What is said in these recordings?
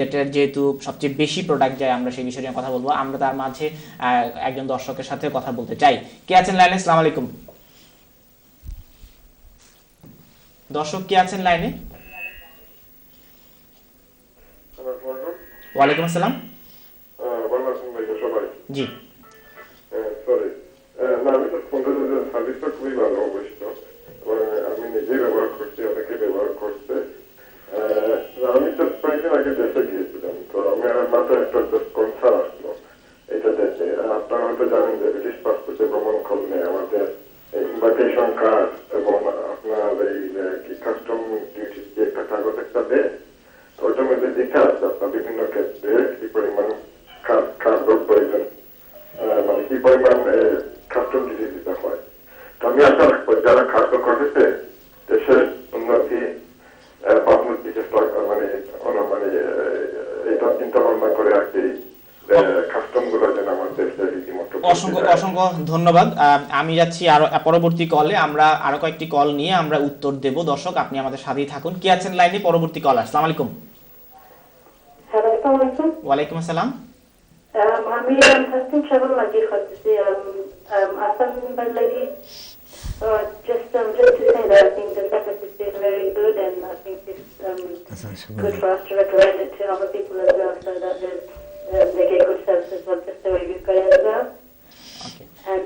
এটার যেহেতু সবচেয়ে বেশি প্রোডাক্ট যায়, আমরা সেই বিষয় নিয়ে কথা বলবো। আমরা তার মাঝে একজন দর্শকের সাথে কথা বলতে চাই। কে আছেন লাইনে? আসসালামু আলাইকুম দর্শক, কে আছেন লাইনে? ওয়ালাইকুম আসসালাম। জি, সরি, না আমি তো সার্ভিসটা খুবই ভালো অবশ্য, আমি নিজেই ব্যবহার করছি, অনেকে ব্যবহার করছে। আমি তো কয়েকদিন আগে দেশে গিয়েছিলাম, তো আমার মাথায় একটা কনসার্ন আসলো এটা দেখে। আপনারা হয়তো জানেন যে ব্রিটিশ পাসপোর্টে ভ্রমণ করলে আমাদের ইনভাইটেশন কার্ড এবং আপনার এই কি কাস্টম ডিউটি যে একটা কাগজ একটা দেয়, তো ওটার মধ্যে লেখা আছে আপনার বিভিন্ন ক্ষেত্রে কি পরিমাণ কার্ডের প্রয়োজন, মানে কি পরিমাণ কাস্টম ডিউটি দিতে হয়। তো আমি আশা রাখবো যারা খাদ্য করেছে দেশের উন্নতি ভাবমূর্তি চেষ্টা মানে এটা চিন্তা ভাবনা করে আর কি কাস্টম গুলো যেন আমার দেশে রীতিমতো। অসংখ্য অসংখ্য ধন্যবাদ। আমি যাচ্ছি আরো পরবর্তী কলে। আমরা আরো কয়েকটি কল নিয়ে আমরা উত্তর দেব। দর্শক, আপনি আমাদের সাথেই থাকুন। কে আছেন লাইনে? পরবর্তী কল। আসসালামু আলাইকুম। ওয়ালাইকুম আসসালাম। আমি Huston Travel Magi Khadsi. Assam Lady. Just to say that I think the service is still very good, and I think it's good for us to recommend it to other people as well, so that they get good services, not just the way we've got it as well. Okay. And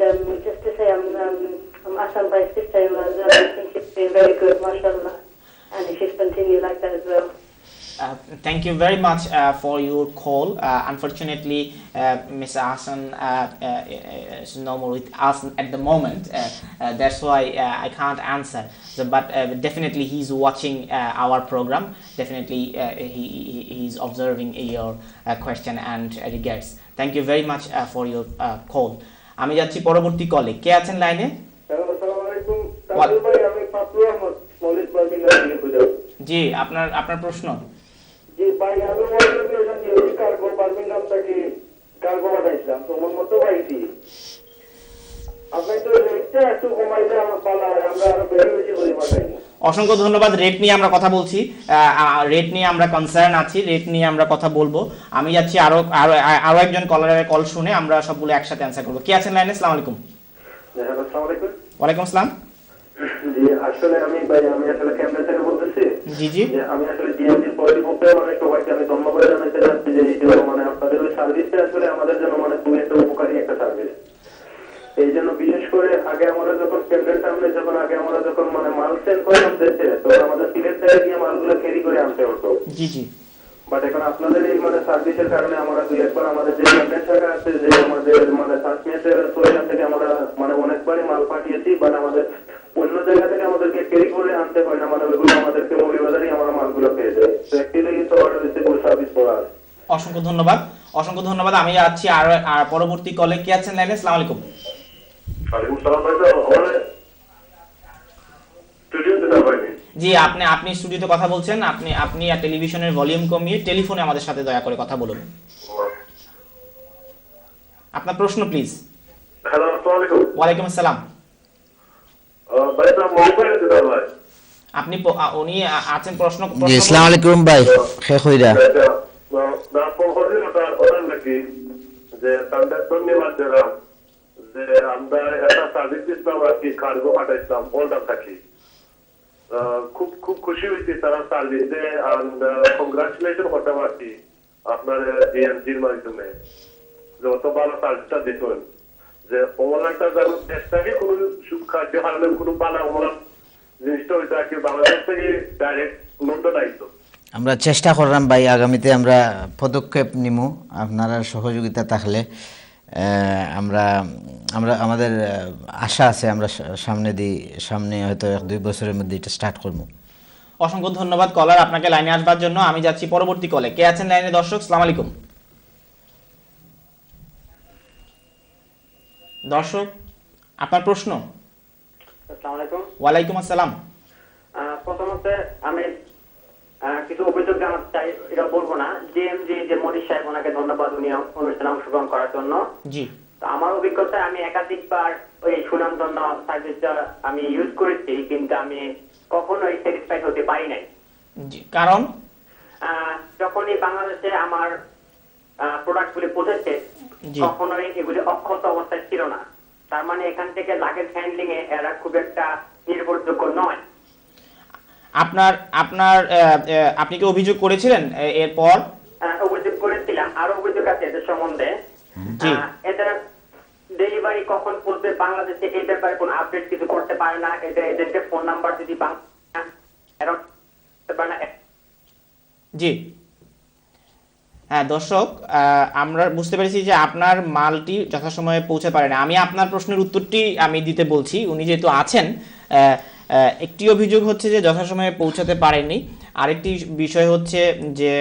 just to say, I'm Assam by sister-in-law as well. I think it's been very good, mashallah, and it should continue like that as well. Thank you very much for your call. Unfortunately, Ms. Hassan is no more with us at the moment. That's why I can't answer. So, but definitely he's watching our program. Definitely he's observing your question and regards. Thank you very much for your call. আমি যাচ্ছি পরবর্তী কলে। কে আছেন লাইনে? আসসালামু আলাইকুম। তামিল ভাই, আমি পাপলু আহমদ মলিক বার্মিংহাম থেকে বুঝাই। জি, আপনার প্রশ্ন। জি ভাই, আমি মলিকুলেশন দিয়ে কার্গো বার্মিংহাম থেকে কার্গো পাঠাইছিলাম, তো মন মতো পাইছি। আপনি তো রেটটা একটু কমাইলে আমার ভালো হয়, আমরা আরো বেশি করে পাঠাই। অসংখ্য ধন্যবাদ। রেট নিয়ে আমরা কথা বলছি, রেট নিয়ে আমরা কনসার্ন আছি, রেট নিয়ে আমরা কথা বলবো। আমি যাচ্ছি আরো একজন কলারের কল শুনে আমরা সবগুলো একসাথে অ্যানসার করবো। কে আছেন লাইনে? আসসালামু আলাইকুম। আসসালামু আলাইকুম। ওয়ালাইকুম আসসালাম। জি, আসলে আমি আসলে ক্যামেরা থেকে বলতেছি। জি জি। আমি আসলে ডিএমসি পরিপক্ষে সবাইকে আমি ধন্যবাদ জানাতে চাচ্ছি যে আপনাদের ওই সার্ভিসটা আসলে আমাদের জন্য খুবই একটা উপকারী একটা সার্ভিস। এই জন্য বিশেষ করে আগে আমরা যখন কেন্দ্রের সামনে আগে আমরা যখন মাল সেল করতাম দেশে, তখন আমাদের সিলেট থেকে গিয়ে মালগুলো ক্যারি করে আনতে হতো। জি জি। বাট এখন আপনাদের এই সার্ভিসের কারণে আমরা দুই একবার আমাদের যে কেন্দ্রের টাকা আছে, যে আমাদের সার্ভিসের সোয়েশন থেকে আমরা অনেকবারই মাল পাঠিয়েছি, বাট আমাদের অন্য জায়গা থেকে আমাদেরকে ক্যারি করে আনতে হয় না, ওইগুলো আমাদেরকে মৌলবাজারই আমরা মালগুলো পেয়ে যাই। তো অ্যাকচুয়ালি তো অর্ডার দিতে ফুল সার্ভিস করা। অসংখ্য ধন্যবাদ, অসংখ্য ধন্যবাদ। আমি যাচ্ছি আর পরবর্তী কলে। কে আছেন লাইনে? আসসালামু আলাইকুম। ওয়ালাইকুম সালাম ভাই। স্টুডিওতে না ভাই? জি, আপনি স্টুডিওতে কথা বলছেন। আপনি টেলিভিশনের ভলিউম কমিয়ে টেলিফোনে আমাদের সাথে দয়া করে কথা বলুন। আপনার প্রশ্ন প্লিজ। হ্যালো, আসসালামু আলাইকুম। ওয়ালাইকুম আসসালাম। ভাই তো মোবাইলে দিতে ভাই। আপনি উনি আছেন প্রশ্ন। জি, আসসালামু আলাইকুম ভাই। শেখ হইরা না পড়ে ওটা নাকি যে তাদের ধন্যবাদ জানাম যে আমরা একটা সার্ভিস দিতাম আর কি, কার্গো পাঠাইতাম অর্ডার থাকি। খুব খুব খুশি হয়েছি তারা সার্ভিসে, এন্ড কংগ্রাচুলেশন করতে পারছি আপনার ডিএমজির মাধ্যমে যত ভালো সার্ভিসটা দিতেন। যে ওমন একটা যেন দেশ থেকে কোনো খাদ্য হারালে কোনো পালা ওমন জিনিসটা হইতো আর কি, বাংলাদেশ থেকে ডাইরেক্ট লন্ডন আইতো। আমরা চেষ্টা করলাম ভাই, আগামীতে আমরা পদক্ষেপ নিব আপনারা সহযোগিতা থাকলে। আমরা আমাদের আশা আছে, আমরা সামনে হয়তো 1-2 বছরের মধ্যে এটা স্টার্ট করব। অসংখ্য ধন্যবাদ কলার, আপনাকে লাইনে আসবার জন্য। আমি যাচ্ছি পরবর্তী কলে। কে আছেন লাইনে? দর্শক, আসসালামু আলাইকুম। দর্শক, আপনার প্রশ্ন। আসসালামু আলাইকুম। ওয়ালাইকুম আসসালাম। প্রথমত আমি কিছু অভিযোগ জানাতে চাই, এটা বলবো না। জিএমজি যে মনির সাহেব, ওনাকে ধন্যবাদ উনি অনুষ্ঠানে অংশগ্রহণ করার জন্য। জি। তো আমার অভিজ্ঞতায় আমি একাধিকবার ওই সুনামধন্য সার্ভিসটা আমি ইউজ করেছি, কিন্তু আমি কখনোই স্যাটিসফাইড হতে পারি নাই। জি, কারণ যখনই বাংলাদেশে আমার প্রোডাক্টগুলি পৌঁছেছে জি। কখনোই এগুলি অক্ষত অবস্থায় ছিল না। তার মানে এখান থেকে লাগেজ হ্যান্ডলিং এ এরা খুব একটা নির্ভরযোগ্য নয়। আপনার আপনার আপনি কি অভিযোগ করেছিলেন এরপর? অভিযোগ করেছিলাম, আরো অভিযোগ আছে এদের সম্বন্ধে। জি। এদের ডেলিভারি কখন পৌঁছবে বাংলাদেশে এই ব্যাপারে কোনো আপডেট কিছু করতে পারে না। এদেরকে ফোন নাম্বার যদি জি হ্যাঁ দর্শক, আমরা বুঝতে পেরেছি যে আপনার মালটি যথাসময়ে পৌঁছে পারে না। আমি আপনার প্রশ্নের উত্তরটি আমি দিতে বলছি, উনি যেহেতু আছেন। একটি অভিযোগ হচ্ছে যে যথাসময়ে পৌঁছাতে পারেনি, আরেকটি বিষয় হচ্ছে যে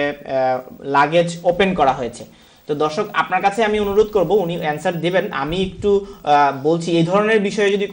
লাগেজ ওপেন করা হয়েছে। তো দর্শক আপনার কাছে আমি অনুরোধ করব, উনি অ্যান্সার দেবেন। আমি একটু বলছি এই ধরনের বিষয়ে যদি